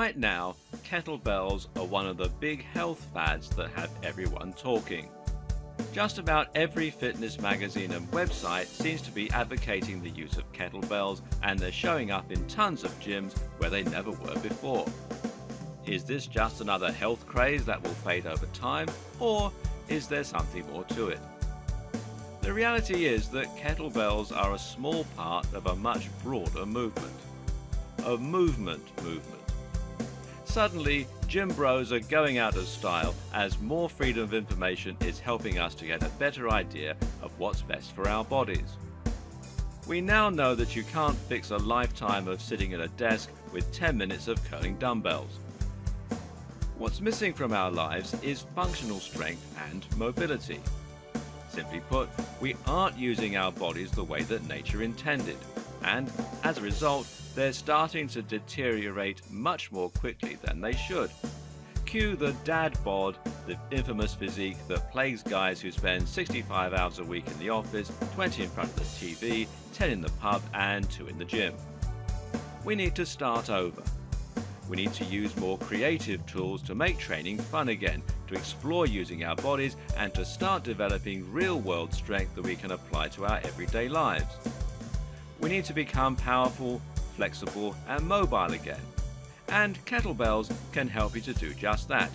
Right now, kettlebells are one of the big health fads that have everyone talking. Just about every fitness magazine and website seems to be advocating the use of kettlebells, and they're showing up in tons of gyms where they never were before. Is this just another health craze that will fade over time, or is there something more to it? The reality is that kettlebells are a small part of a much broader movement. A movement. Suddenly, gym bros are going out of style as more freedom of information is helping us to get a better idea of what's best for our bodies. We now know that you can't fix a lifetime of sitting at a desk with 10 minutes of curling dumbbells. What's missing from our lives is functional strength and mobility. Simply put, we aren't using our bodies the way that nature intended, and as a result, they're starting to deteriorate much more quickly than they should. Cue the dad bod, the infamous physique that plagues guys who spend 65 hours a week in the office, 20 in front of the TV, 10 in the pub, and 2 in the gym. We need to start over. We need to use more creative tools to make training fun again, to explore using our bodies, and to start developing real-world strength that we can apply to our everyday lives. We need to become powerful, flexible, and mobile again. And kettlebells can help you to do just that.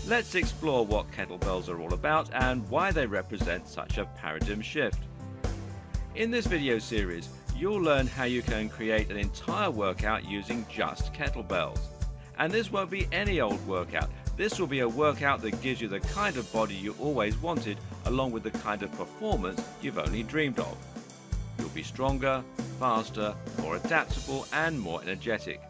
Let's explore what kettlebells are all about and why they represent such a paradigm shift. In this video series, you'll learn how you can create an entire workout using just kettlebells. And this won't be any old workout. This will be a workout that gives you the kind of body you always wanted, along with the kind of performance you've only dreamed of. You'll be stronger, faster, more adaptable, and more energetic.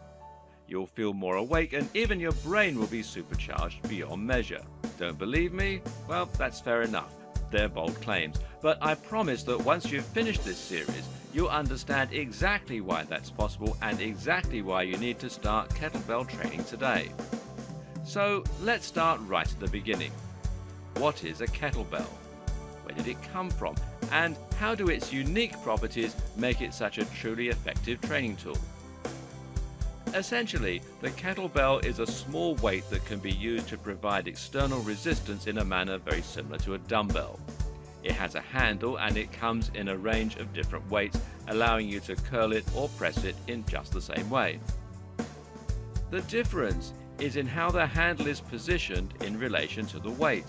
You'll feel more awake, and even your brain will be supercharged beyond measure. Don't believe me? Well, that's fair enough. They're bold claims. But I promise that once you've finished this series, you'll understand exactly why that's possible and exactly why you need to start kettlebell training today. So let's start right at the beginning. What is a kettlebell? Where did it come from? And how do its unique properties make it such a truly effective training tool? Essentially, the kettlebell is a small weight that can be used to provide external resistance in a manner very similar to a dumbbell. It has a handle and it comes in a range of different weights, allowing you to curl it or press it in just the same way. The difference is in how the handle is positioned in relation to the weight.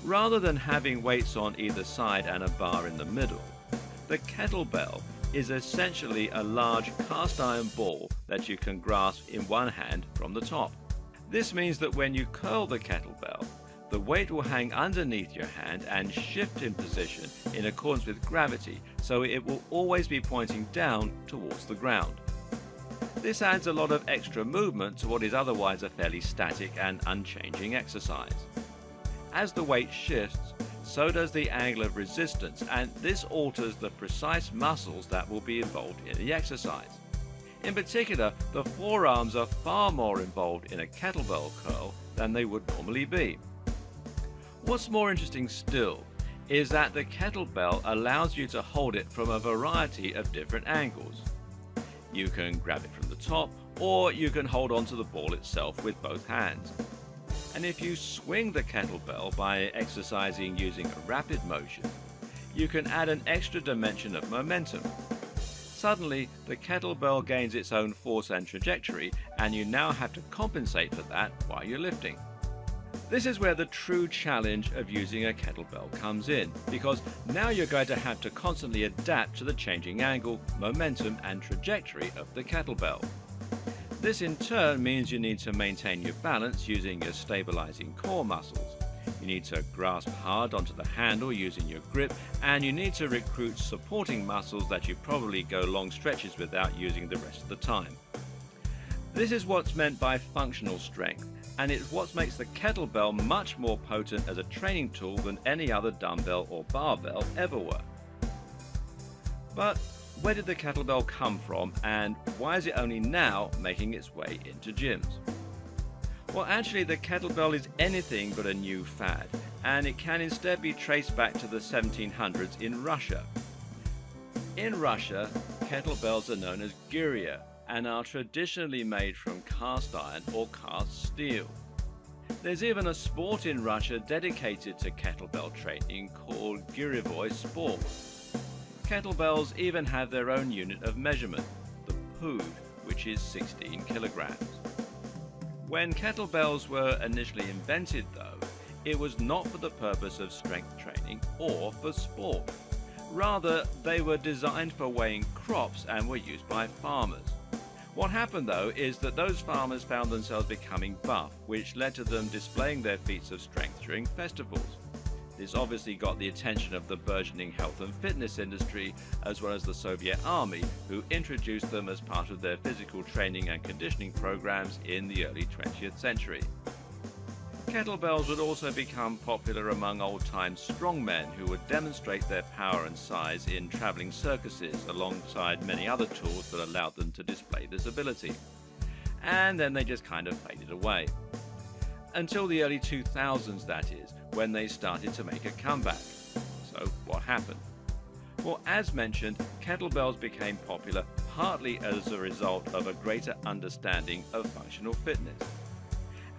Rather than having weights on either side and a bar in the middle, the kettlebell is essentially a large cast iron ball that you can grasp in one hand from the top. This means that when you curl the kettlebell, the weight will hang underneath your hand and shift in position in accordance with gravity, so it will always be pointing down towards the ground. This adds a lot of extra movement to what is otherwise a fairly static and unchanging exercise. As the weight shifts, so does the angle of resistance, and this alters the precise muscles that will be involved in the exercise. In particular, the forearms are far more involved in a kettlebell curl than they would normally be. What's more interesting still is that the kettlebell allows you to hold it from a variety of different angles. You can grab it from the top, or you can hold onto the ball itself with both hands. And if you swing the kettlebell by exercising using a rapid motion, you can add an extra dimension of momentum. Suddenly, the kettlebell gains its own force and trajectory, and you now have to compensate for that while you're lifting. This is where the true challenge of using a kettlebell comes in, because now you're going to have to constantly adapt to the changing angle, momentum, and trajectory of the kettlebell. This in turn means you need to maintain your balance using your stabilizing core muscles. You need to grasp hard onto the handle using your grip, and you need to recruit supporting muscles that you probably go long stretches without using the rest of the time. This is what's meant by functional strength, and it's what makes the kettlebell much more potent as a training tool than any other dumbbell or barbell ever were. But where did the kettlebell come from, and why is it only now making its way into gyms? Well, actually, the kettlebell is anything but a new fad, and it can instead be traced back to the 1700s in Russia. In Russia, kettlebells are known as gyria, and are traditionally made from cast iron or cast steel. There's even a sport in Russia dedicated to kettlebell training called Girevoy Sport. Kettlebells even have their own unit of measurement, the pood, which is 16 kilograms. When kettlebells were initially invented though, it was not for the purpose of strength training or for sport. Rather, they were designed for weighing crops and were used by farmers. What happened though is that those farmers found themselves becoming buff, which led to them displaying their feats of strength during festivals. This obviously got the attention of the burgeoning health and fitness industry, as well as the Soviet Army, who introduced them as part of their physical training and conditioning programs in the early 20th century. Kettlebells would also become popular among old-time strongmen who would demonstrate their power and size in traveling circuses alongside many other tools that allowed them to display this ability. And then they just kind of faded away. Until the early 2000s, that is, when they started to make a comeback. So what happened? Well, as mentioned, kettlebells became popular partly as a result of a greater understanding of functional fitness.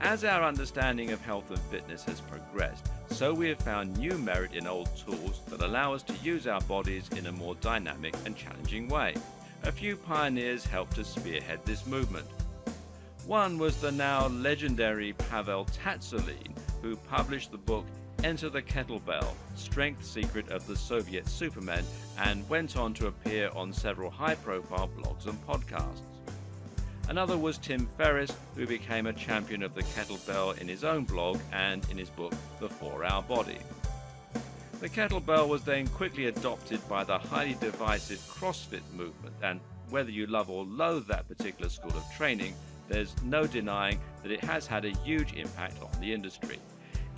As our understanding of health and fitness has progressed, so we have found new merit in old tools that allow us to use our bodies in a more dynamic and challenging way. A few pioneers helped to spearhead this movement. One was the now legendary Pavel Tsatsouline, who published the book Enter the Kettlebell, Strength Secret of the Soviet Supermen, and went on to appear on several high-profile blogs and podcasts. Another was Tim Ferriss, who became a champion of the kettlebell in his own blog and in his book The 4-Hour Body. The kettlebell was then quickly adopted by the highly divisive CrossFit movement, and whether you love or loathe that particular school of training, there's no denying that it has had a huge impact on the industry.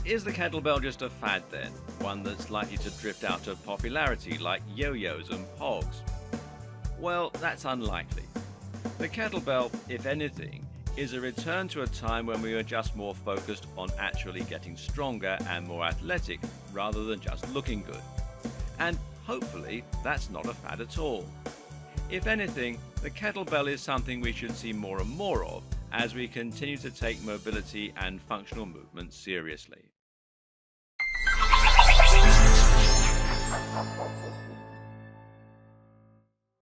Is the kettlebell just a fad then? One that's likely to drift out of popularity like yo-yos and pogs? Well, that's unlikely. The kettlebell, if anything, is a return to a time when we were just more focused on actually getting stronger and more athletic rather than just looking good. And hopefully that's not a fad at all. If anything, the kettlebell is something we should see more and more of as we continue to take mobility and functional movement seriously.